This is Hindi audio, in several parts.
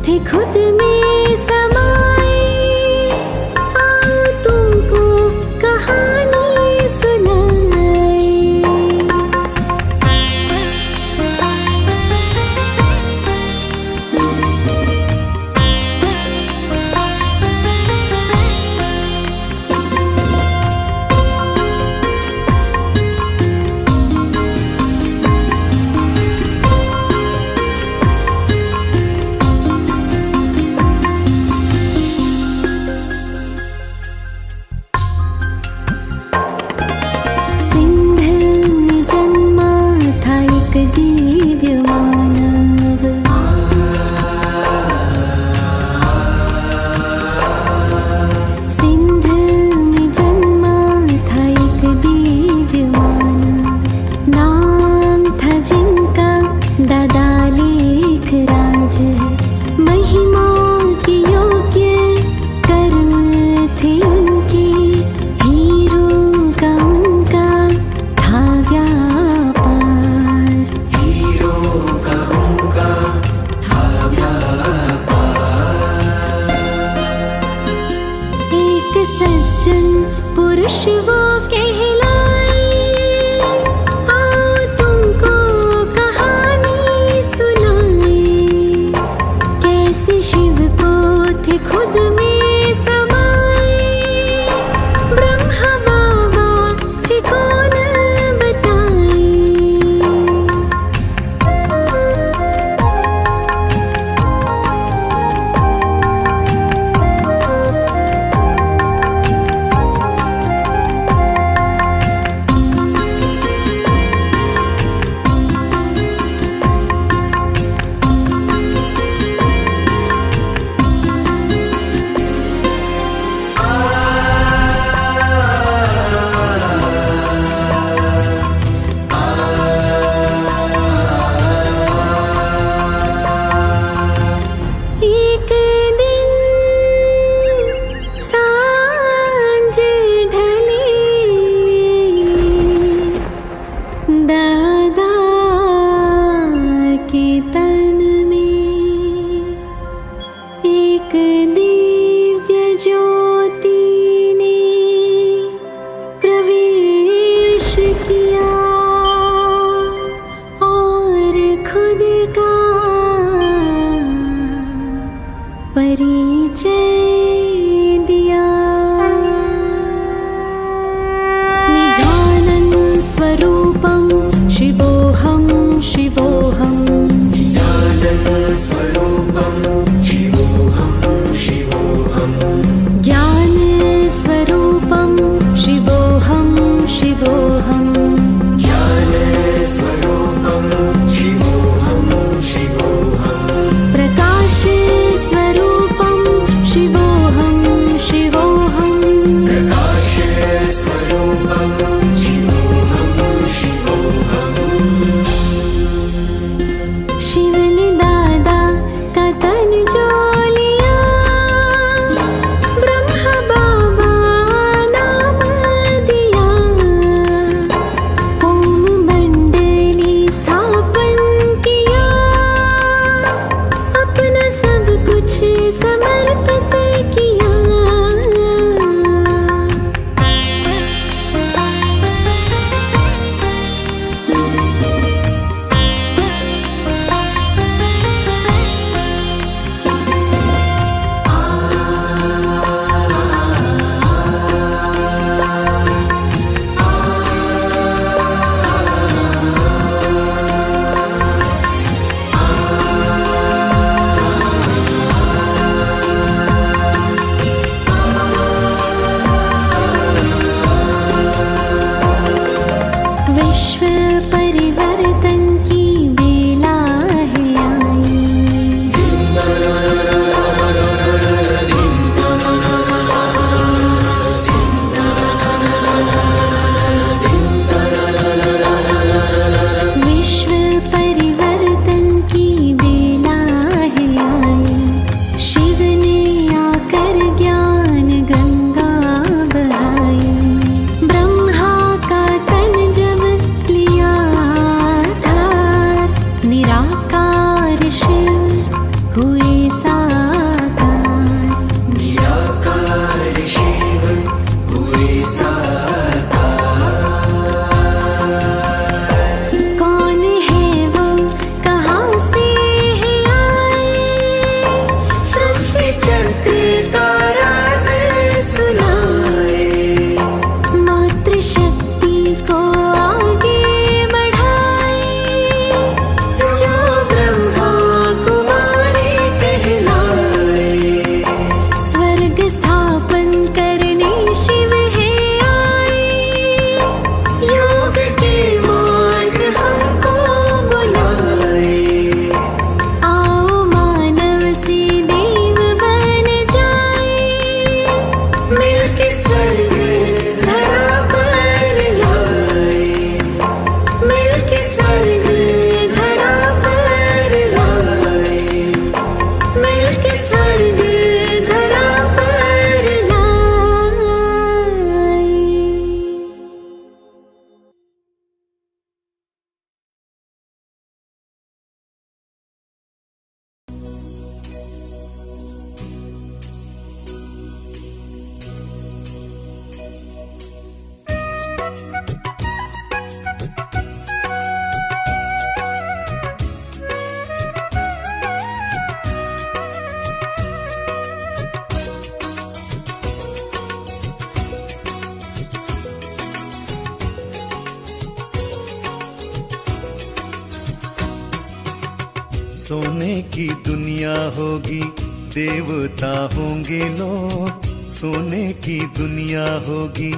थे खुद में समाए, आओ तुमको कहानी सुनाए। सोने की दुनिया होगी, देवता होंगे लोग। सोने की दुनिया होगी,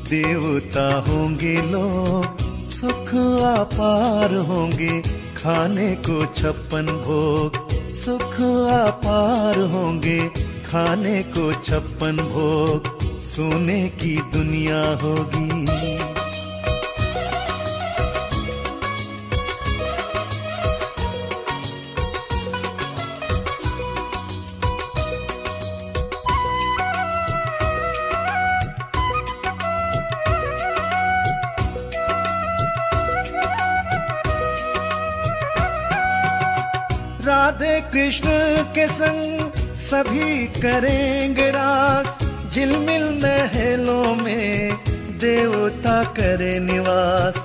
देवता होंगे लोग। सुख अपार होंगे, खाने को 56 भोग। सुख अपार होंगे, खाने को 56 भोग। सोने की दुनिया होगी। राधे कृष्ण के संग सभी करेंगे रास। झिलमिल महलों में देवता करे निवास।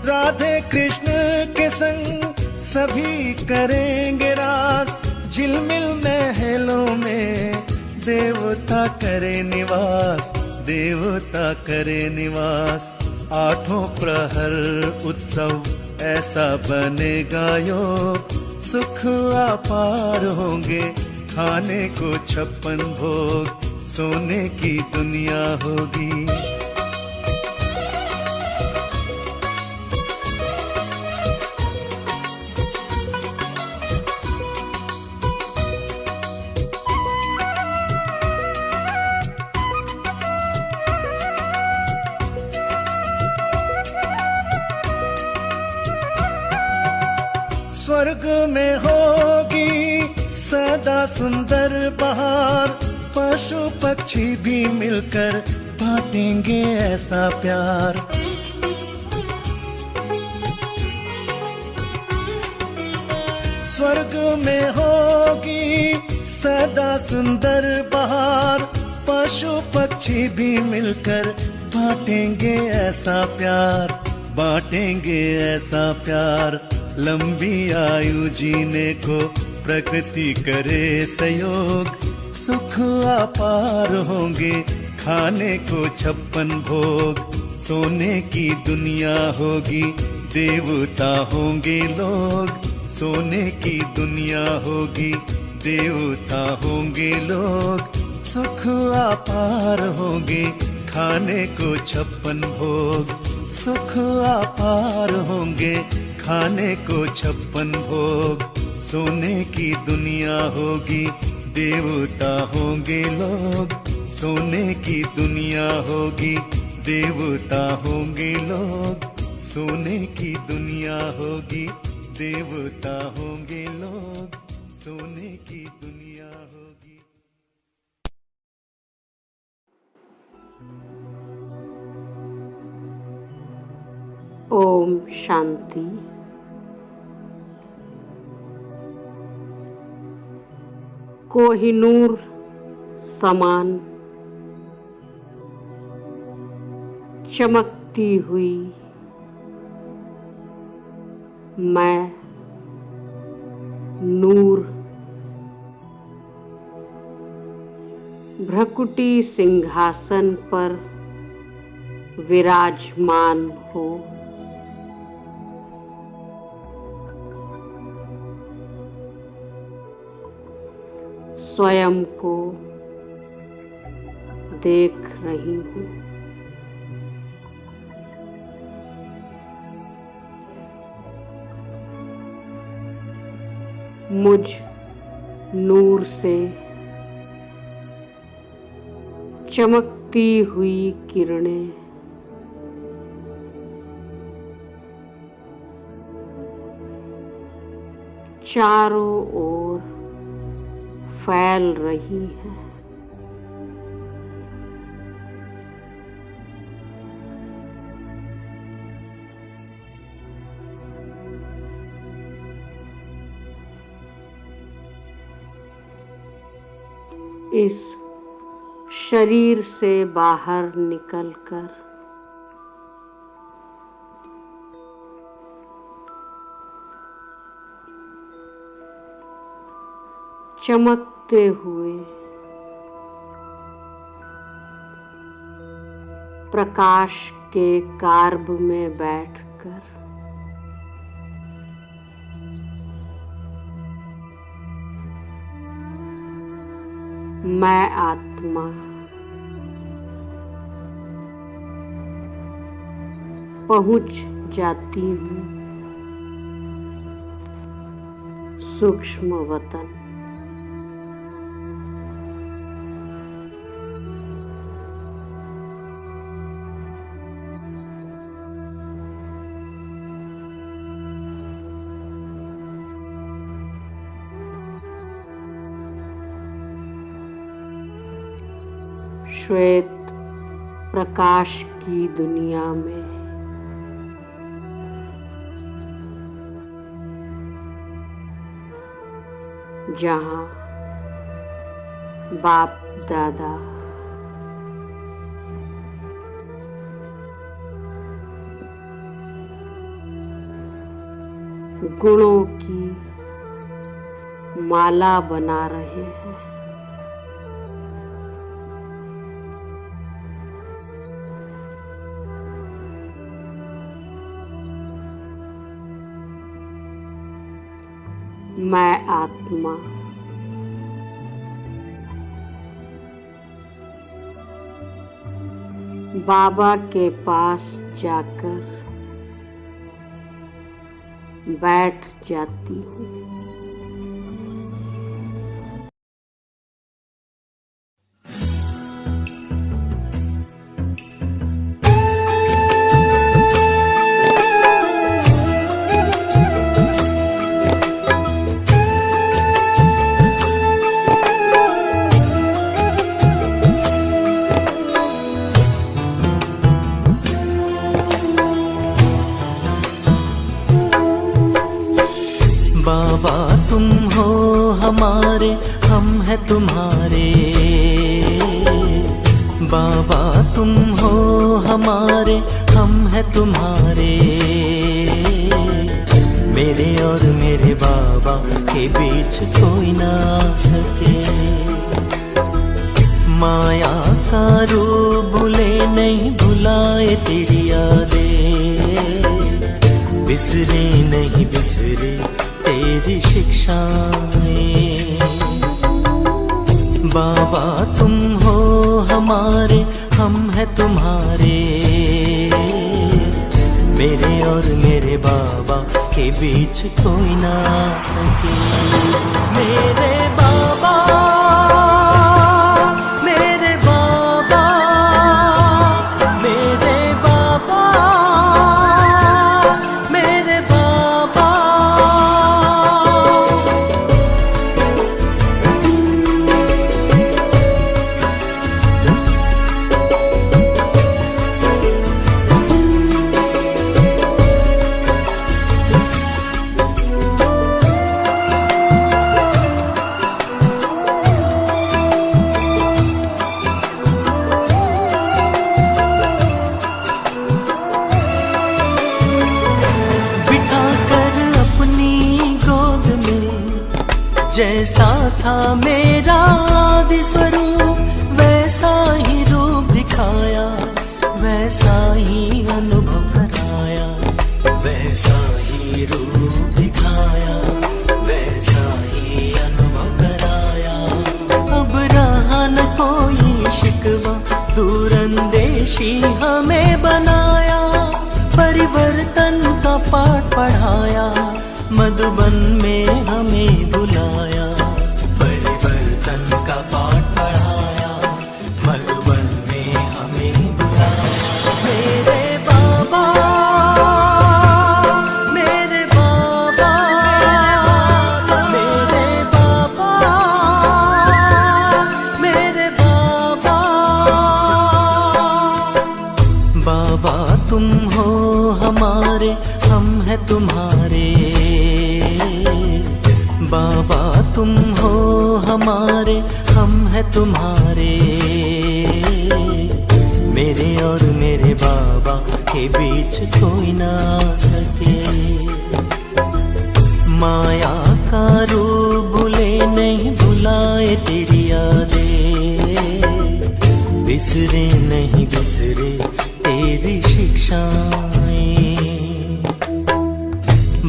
राधे कृष्ण के संग सभी करेंगे रास। झिलमिल महलों में देवता करे निवास। देवता करे निवास। आठों प्रहर उत्सव ऐसा बनेगा योग। सुख अपार होंगे, खाने को 56 भोग। सोने की दुनिया होगी। स्वर्ग में होगी सदा सुंदर बहार। पशु पक्षी भी मिलकर बांटेंगे ऐसा प्यार। स्वर्ग में होगी सदा सुंदर बहार। पशु पक्षी भी मिलकर बांटेंगे ऐसा प्यार। बांटेंगे ऐसा प्यार। लंबी आयु जीने को प्रकृति करे सहयोग। सुख अपार होंगे, खाने को 56 भोग। सोने की दुनिया होगी, देवता होंगे लोग। सोने की दुनिया होगी, देवता होंगे लोग। सुख अपार होंगे, खाने को 56 भोग। सुख अपार होंगे, खाने को 56 भोग। सोने की दुनिया होगी, देवता होंगे लोग। सोने की दुनिया होगी, देवता होंगे लोग। सोने की दुनिया होगी, देवता होंगे लोग। सोने की दुनिया होगी। ओम शांति। कोहिनूर समान चमकती हुई मैं नूर भ्रकुटी सिंहासन पर विराजमान हो। स्वयं को देख रही हूँ। मुझ नूर से चमकती हुई किरणें चारों ओर फैल रही है। इस शरीर से बाहर निकलकर चमकते हुए प्रकाश के कार्ब में बैठकर मैं आत्मा पहुंच जाती हूँ सूक्ष्म वतन। श्वेत प्रकाश की दुनिया में जहाँ बाप दादा गुणों की माला बना रहे हैं, मैं आत्मा बाबा के पास जाकर बैठ जाती हूँ। बाबा तुम हो हमारे, हम हैं तुम्हारे। बाबा तुम हो हमारे, हम हैं तुम्हारे। मेरे और मेरे बाबा के बीच कोई ना आ सके। माया का रूप भूले नहीं भुलाए तेरी यादें, बिसरे नहीं बिसरे तेरी शिक्षाएं। बाबा तुम हो हमारे, हम हैं तुम्हारे। मेरे और मेरे बाबा के बीच कोई ना आ सके। मेरे बाबा मेरे बाबा मेरे बाबा मेरे बाबा। जैसा था मेरा आदि स्वरूप, वैसा ही रूप दिखाया, वैसा ही अनुभव कराया। वैसा ही रूप दिखाया, वैसा ही अनुभव कराया। अब रहा न कोई शिकवा, दूरंदेशी हमें बनाया। परिवर्तन का पाठ पढ़ाया, मधुबन में हमें बुलाया। परिवर्तन का पाठ पढ़ाया, मधुबन में हमें बुलाया। मेरे बाबा मेरे बाबा मेरे बाबा मेरे बाबा। बाबा तुम हो हमारे, हम हैं तुम्हारे। बाबा तुम हो हमारे, हम हैं तुम्हारे। मेरे और मेरे बाबा के बीच कोई ना आ सके। माया का रूप भूले नहीं भुलाए तेरी यादें, बिसरे नहीं बिसरे तेरी शिक्षा।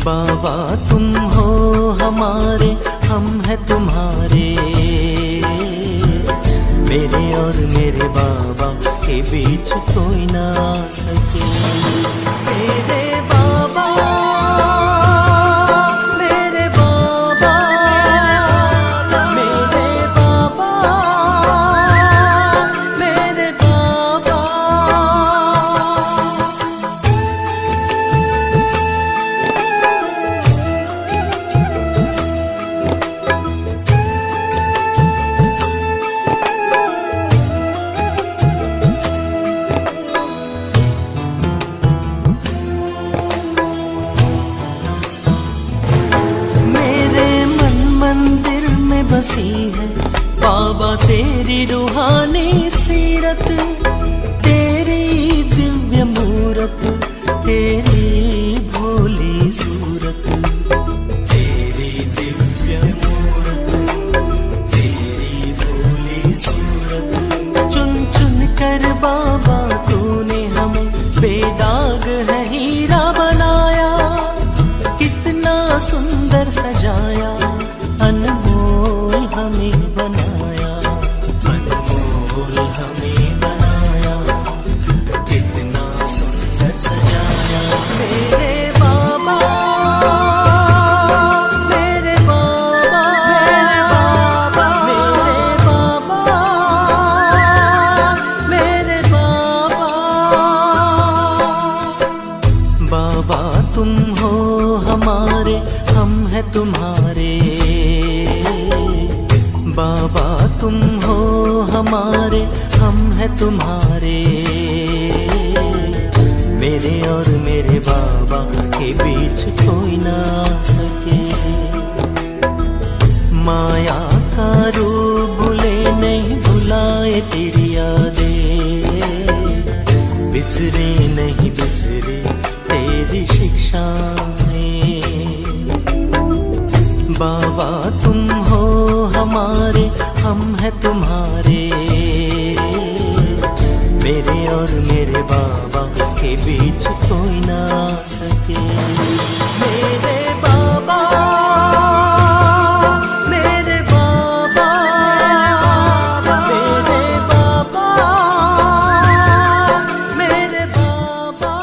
बाबा तुम हो हमारे, हम हैं तुम्हारे। मेरे और मेरे बाबा के बीच कोई ना आ सके। मेरे बाबा, मेरे बाबा, मेरे बाबा, मेरे बाबा। मंदिर में बसी है बाबा तेरी रूहानी सीरत, तेरी दिव्य मूरत, तेरी भोली सूरत, तेरी दिव्य मूरत, तेरी भोली सूरत। चुन चुन कर बाबा तूने हमें बेदाग है हीरा बनाया, कितना सुंदर सजाया, अनमोल हमें बनाया, अनमोल हमें बनाया, कितना सुंदर सजाया। मेरे बाबा, मेरे बाबा, मेरे बाबा, मेरे बाबा, मेरे बाबा। बाबा तुम हो हमारे, हम हैं तुम्हारे। बाबा तुम हो हमारे, हम हैं तुम्हारे। मेरे और मेरे बाबा के बीच कोई ना आ सके। माया का रूप भूले नहीं भुलाए तेरी यादें, बिसरे नहीं बिसरे तेरी शिक्षाएं। बाबा तुम हो हमारे, हम हैं तुम्हारे। मेरे और मेरे बाबा के बीच कोई ना आ सके। मेरे बाबा, मेरे बाबा, मेरे बाबा, मेरे बाबा।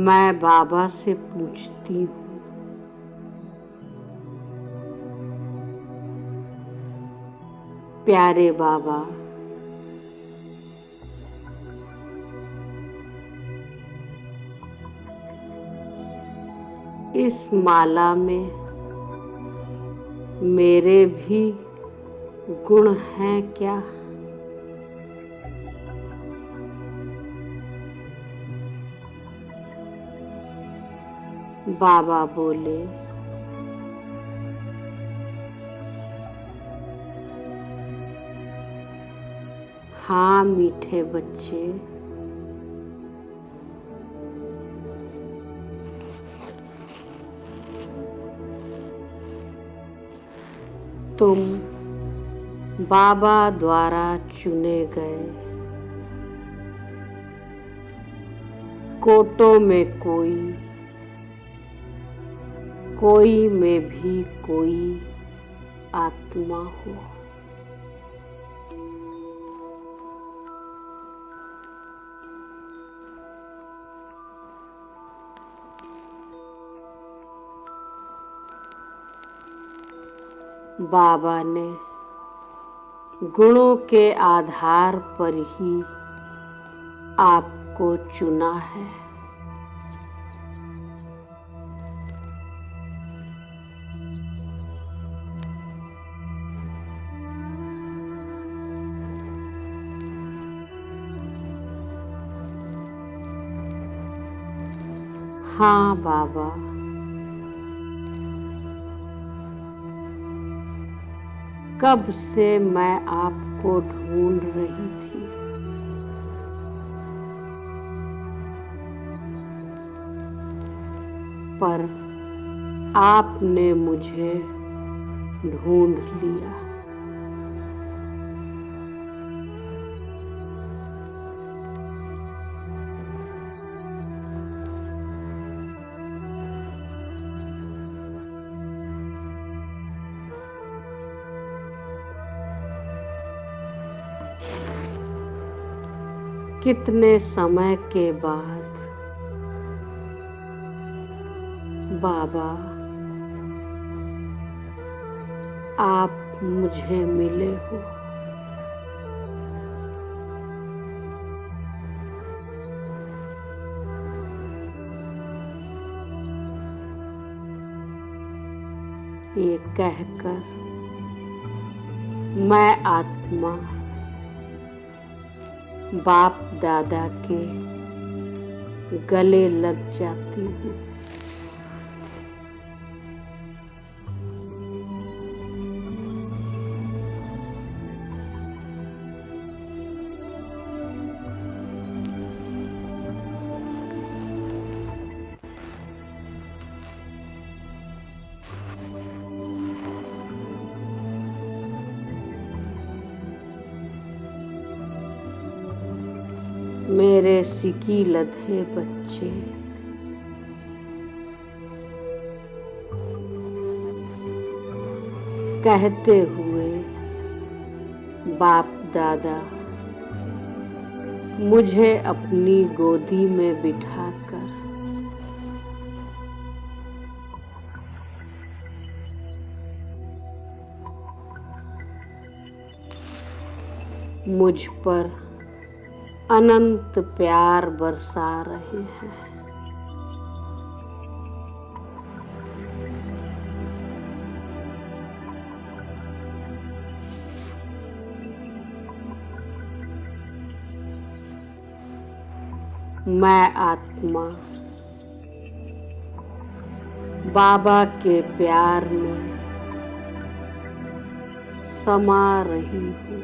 मैं बाबा से पूछती हूँ, प्यारे बाबा, इस माला में मेरे भी गुण हैं क्या? बाबा बोले, हाँ मीठे बच्चे, तुम बाबा द्वारा चुने गए कोटों में कोई में भी कोई आत्मा हो। बाबा ने गुणों के आधार पर ही आपको चुना है। हाँ बाबा, कब से मैं आपको ढूंढ रही थी। पर आपने मुझे ढूंढ लिया। कितने समय के बाद बाबा आप मुझे मिले हो। ये कहकर मैं आत्मा बाप दादा के गले लग जाती हूँ। मेरे सिकी लधे बच्चे कहते हुए बाप दादा मुझे अपनी गोदी में बिठाकर मुझ पर अनंत प्यार बरसा रहे हैं। मैं आत्मा बाबा के प्यार में समा रही हूँ।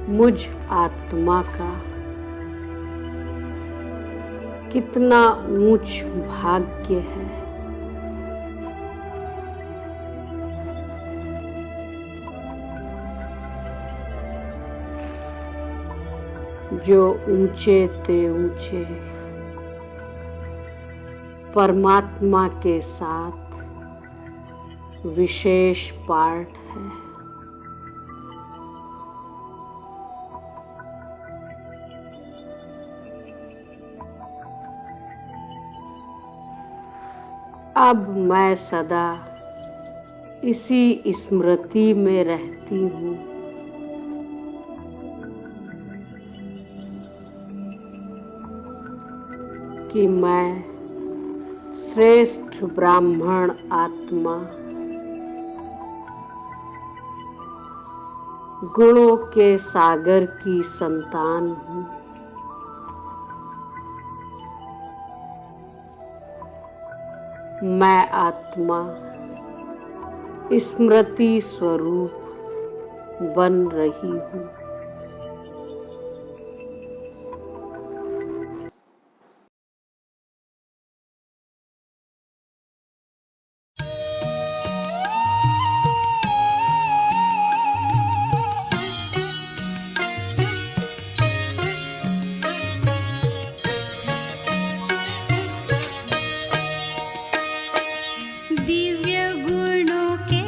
मुझ आत्मा का कितना ऊंच भाग्य है जो ऊंचे ते ऊंचे परमात्मा के साथ विशेष पाठ है। अब मैं सदा इसी स्मृति में रहती हूँ कि मैं श्रेष्ठ ब्राह्मण आत्मा गुणों के सागर की संतान हूँ। मैं आत्मा स्मृति स्वरूप बन रही हूँ। दिव्य गुणों के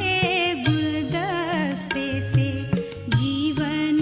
गुलदस्ते से जीवन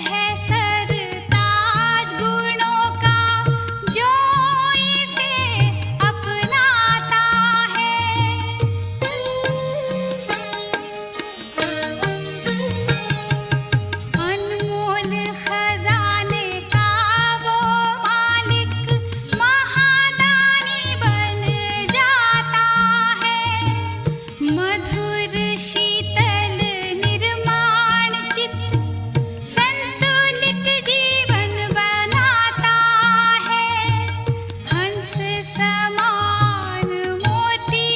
है सरताज गुणों का जो इसे अपनाता है। अनमोल खजाने का वो मालिक महादानी बन जाता है। मधुर शीतल निर्माण चित्त संतुलित जीवन बनाता है। हंस समान मोती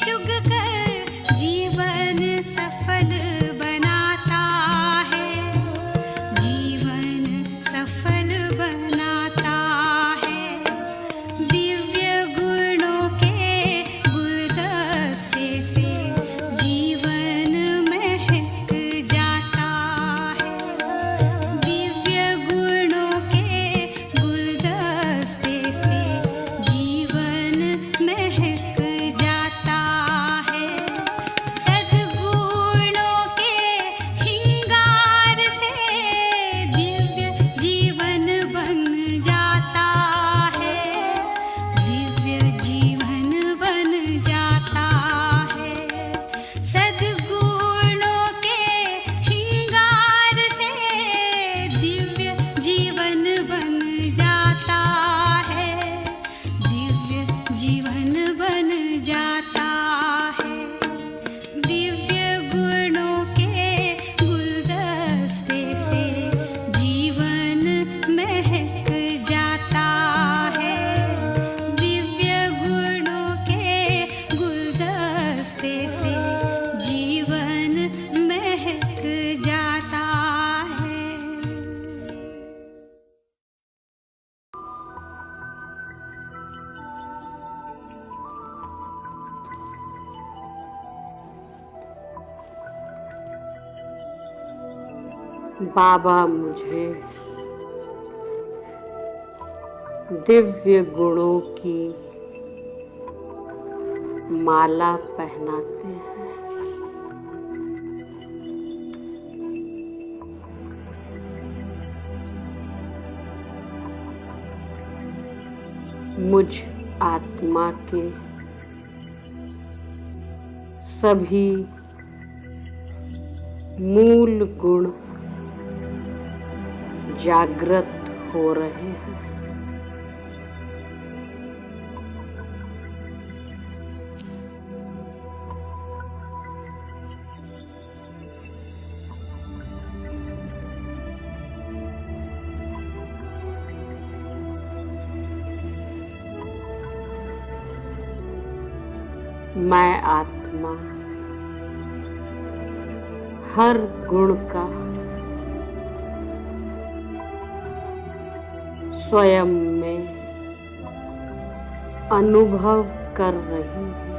चुगकर जीवन सफल बनाता है। जीवन सफल बनाता है। दिव्य गुणों के गुलदस्ते से जीवन महक जाता है। दिव्य गुणों के गुलदस्ते से जीवन महक जाता है। सद्गुणों के श्रृंगार से दिव्य जीवन बन जाता है। दिव्य जीवन बन जाता है। सद्गुणों के श्रृंगार से दिव्य जीवन बन जाता है। दिव्य जीवन बन जाता है। दिव्य गुणों के गुलदस्ते से जीवन महक जाता है। दिव्य गुणों के गुलदस्ते से जीवन महक जाता है। बाबा मुझे दिव्य गुणों की माला पहनाते हैं। मुझ आत्मा के सभी मूल गुण जागृत हो रहे हैं। मैं आत्मा हर गुण का स्वयं में अनुभव कर रही हूँ।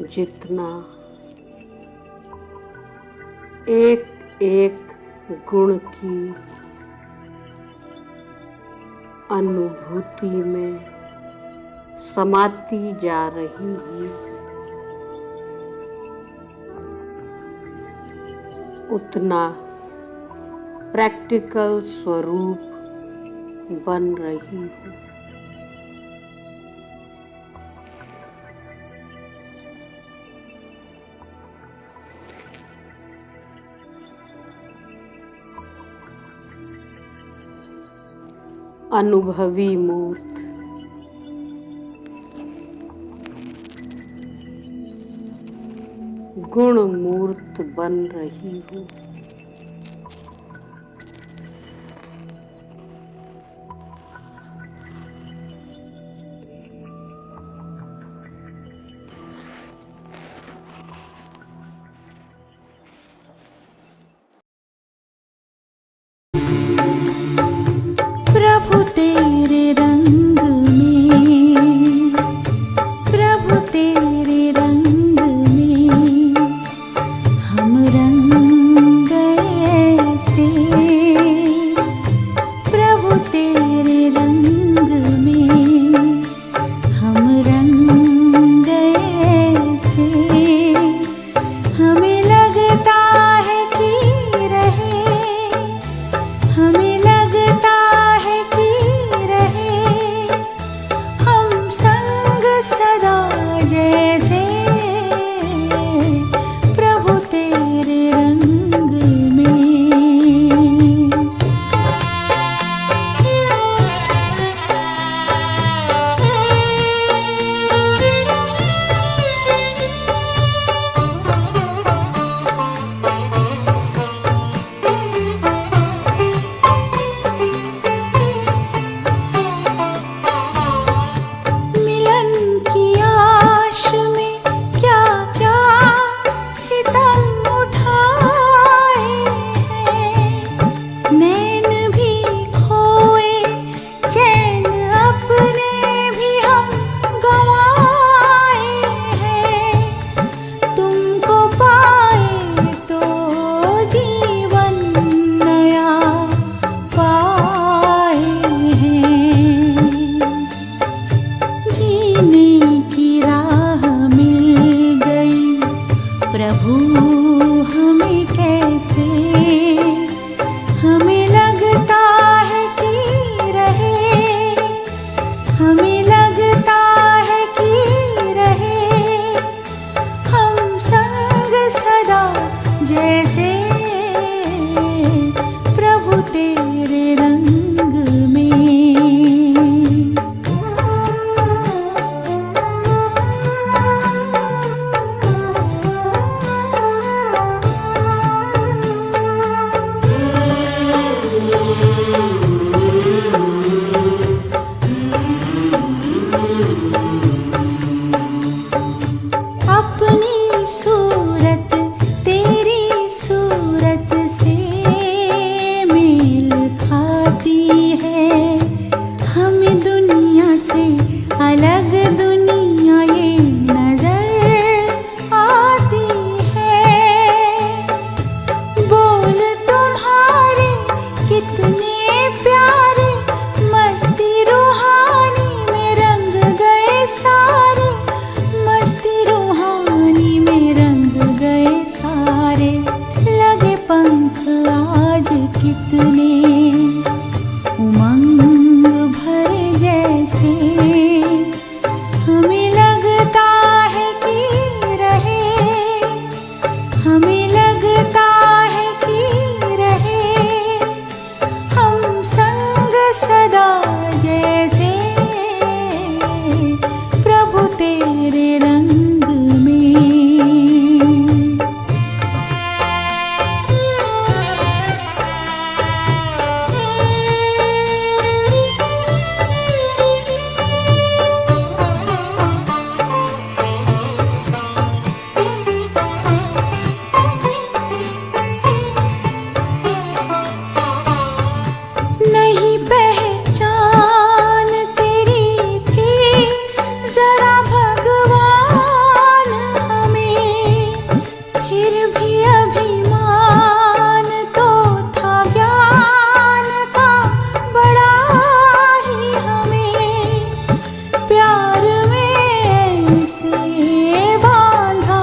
जितना एक एक गुण की अनुभूति में समाती जा रही हूँ, उतना प्रैक्टिकल स्वरूप बन रही हूँ। अनुभवी मूर्त गुण मूर्त बन रही हूँ। प्रभु तेरे रंग में, प्रभु तेरे प्रभु हमें कैसे, हमें लगता है कि रहे, हमें लगता है कि रहे हम संग सदा जैसे प्रभु तेरे रंग में। अपनी सूरत तेरी सूरत से मेल खाती है, हमें दुनिया से अलग दुनिया ये नजर आती है। बोल तुम्हारे कितने प्यारे, मस्ती रूहानी में रंग गए सारे, मस्ती रूहानी में रंग गए सारे। लगे पंख आज कितने उमंग भरे जैसे, हमें लगता है कि रहे, हमें लगता है कि रहे हम संग सदा जैसे प्रभु तेरे रंग में। नहीं पहचान तेरी थी जरा भगवान हमें, फिर भी अभिमान तो था ज्ञान का बड़ा ही हमें। प्यार में ऐसे बांधा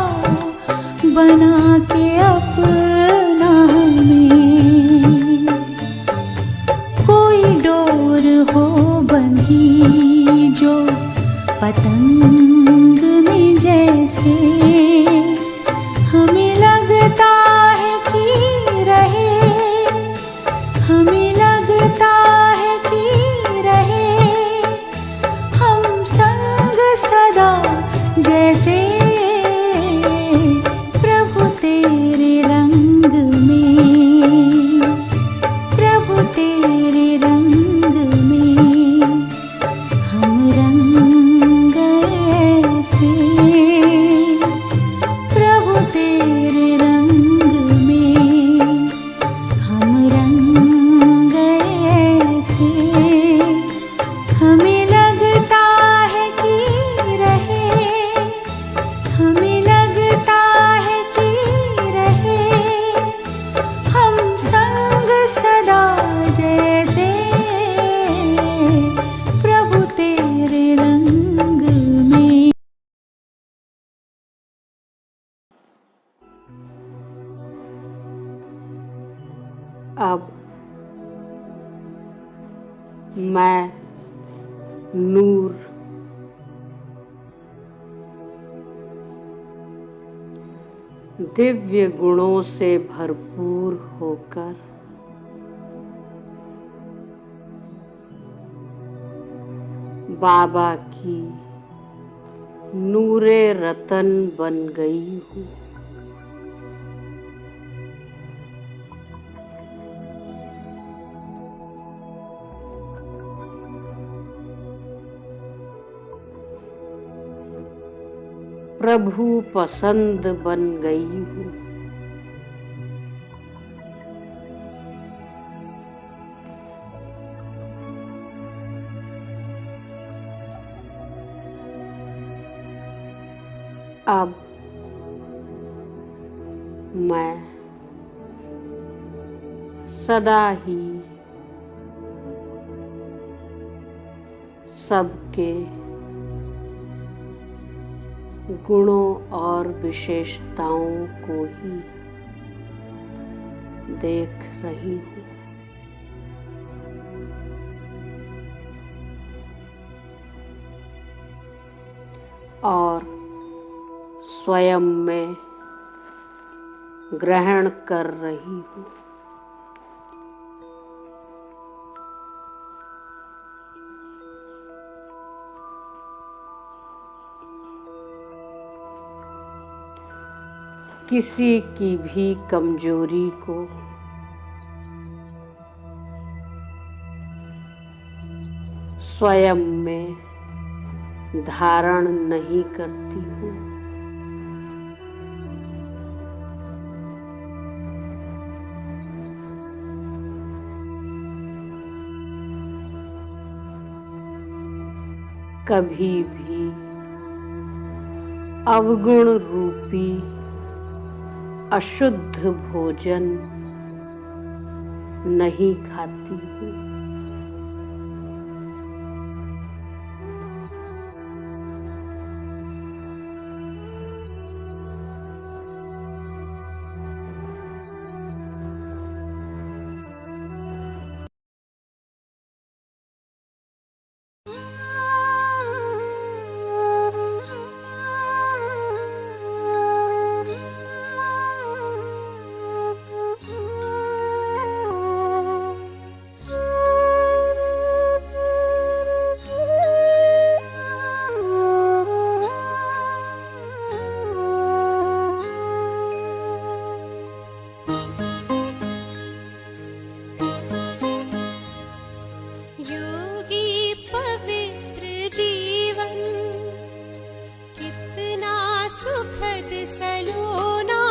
बना के अपना हमें, कोई डोर हो बंधी जो पतंग में जैसे, हमें लगता है कि रहे, हमें लगता है कि रहे हम संग सदा जैसे प्रभु तेरे रंग में, प्रभु तेरे रंग में हम रंग ऐसे, प्रभु तेरे रंग में हम रंग ऐसे। हमें लगता है कि रहे, हमें लगता है कि रहे हम संग सदा जैसे प्रभु तेरे रंग में। अब मैं नूर दिव्य गुणों से भरपूर होकर बाबा की नूरे रतन बन गई हूँ। प्रभु पसंद बन गई हूँ। अब मैं सदा ही सबके गुणों और विशेषताओं को ही देख रही हूँ। और स्वयं में ग्रहण कर रही हूँ। किसी की भी कमजोरी को स्वयं में धारण नहीं करती हूँ। कभी भी अवगुण रूपी अशुद्ध भोजन नहीं खाती हूँ। सुखद सलोना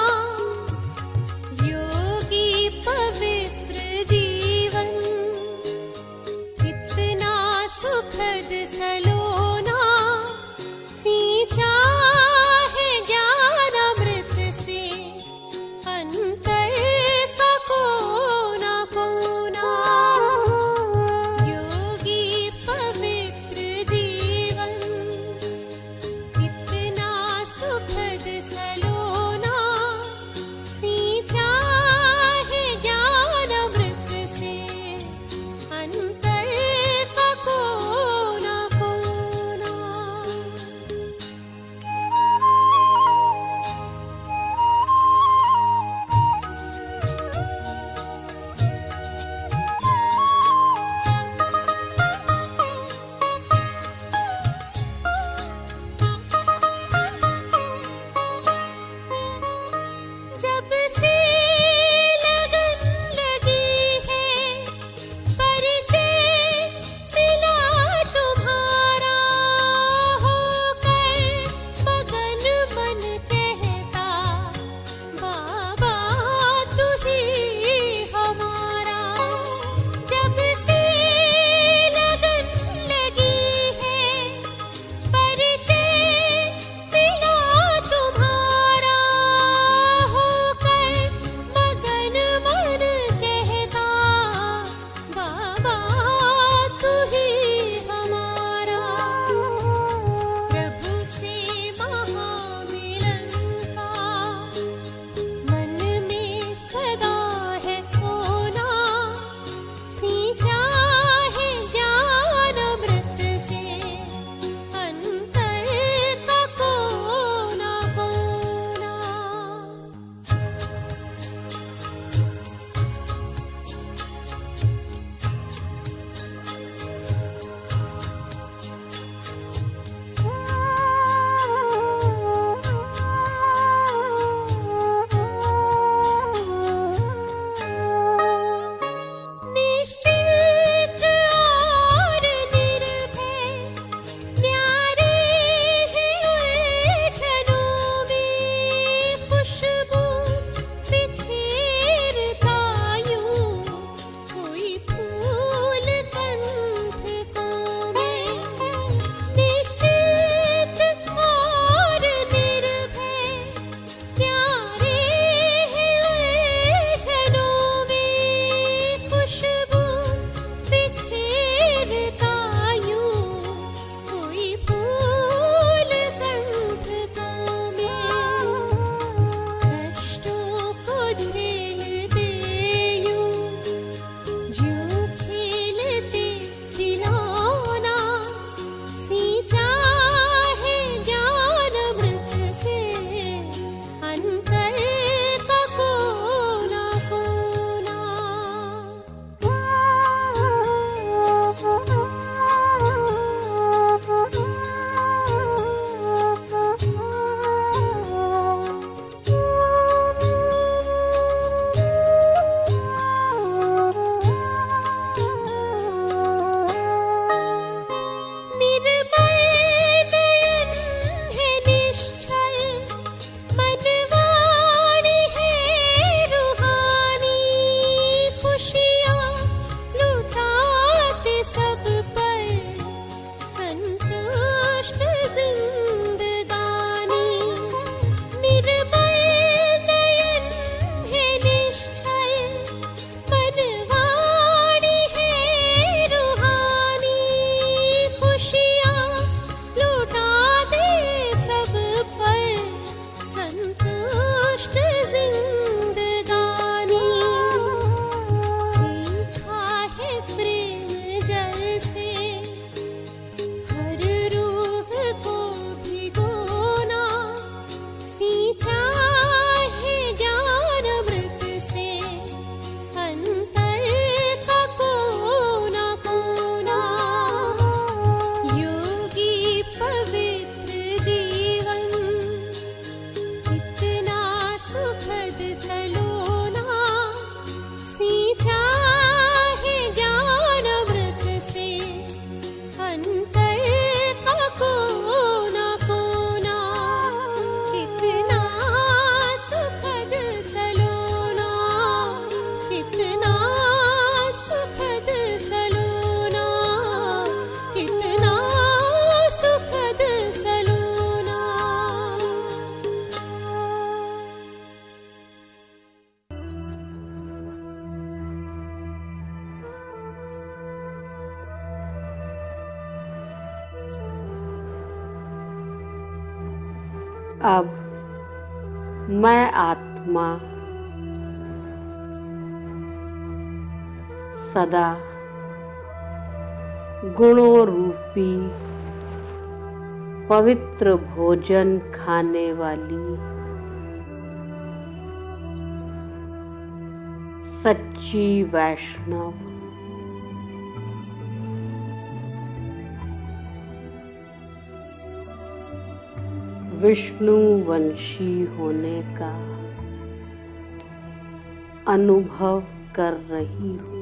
अब मैं आत्मा सदा गुणों रूपी पवित्र भोजन खाने वाली सच्ची वैष्णव विष्णु वंशी होने का अनुभव कर रही हूँ।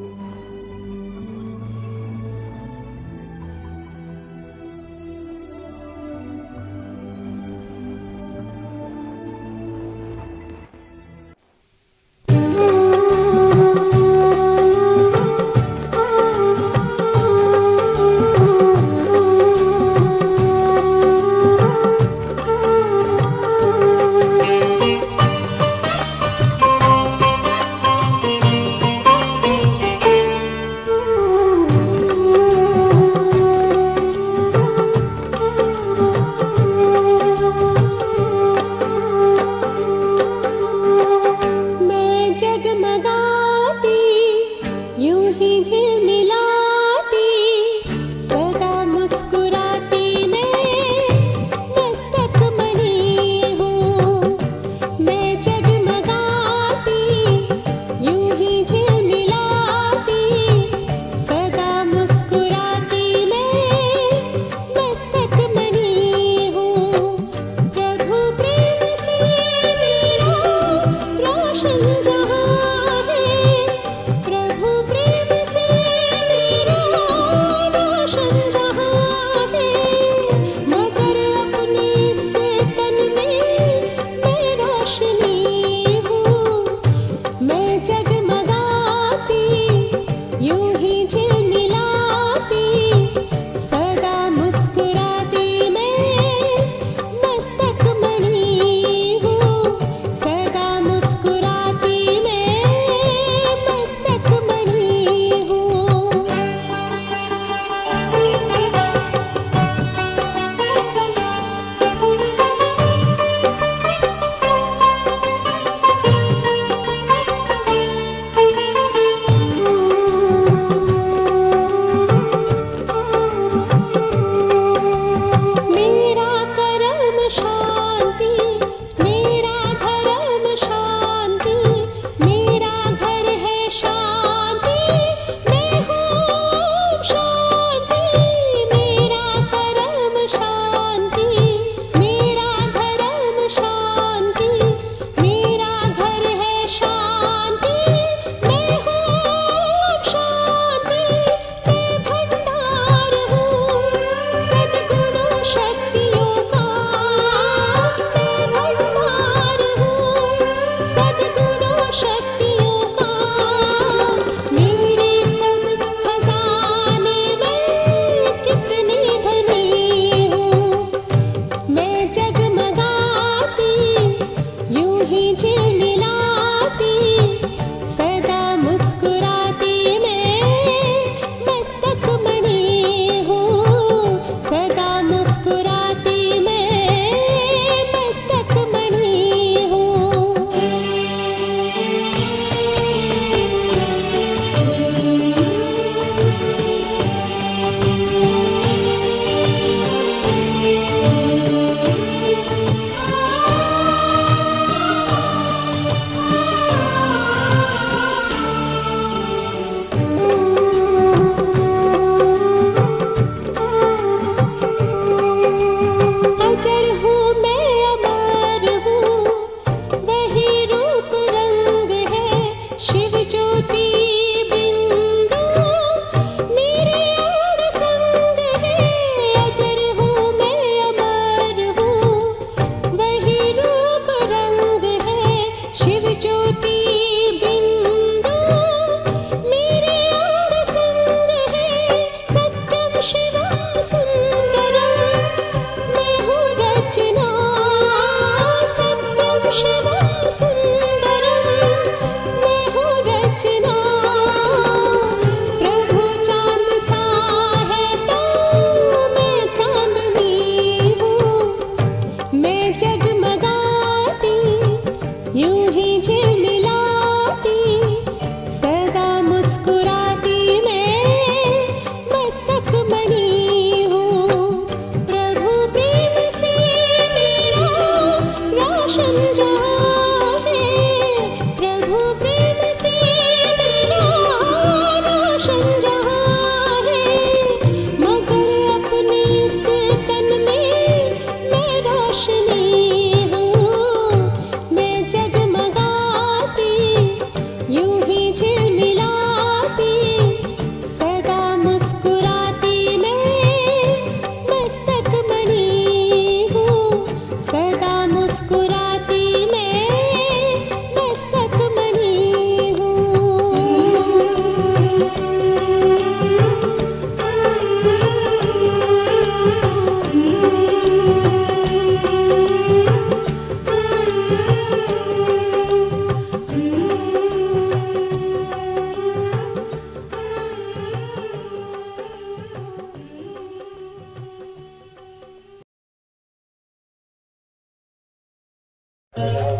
है।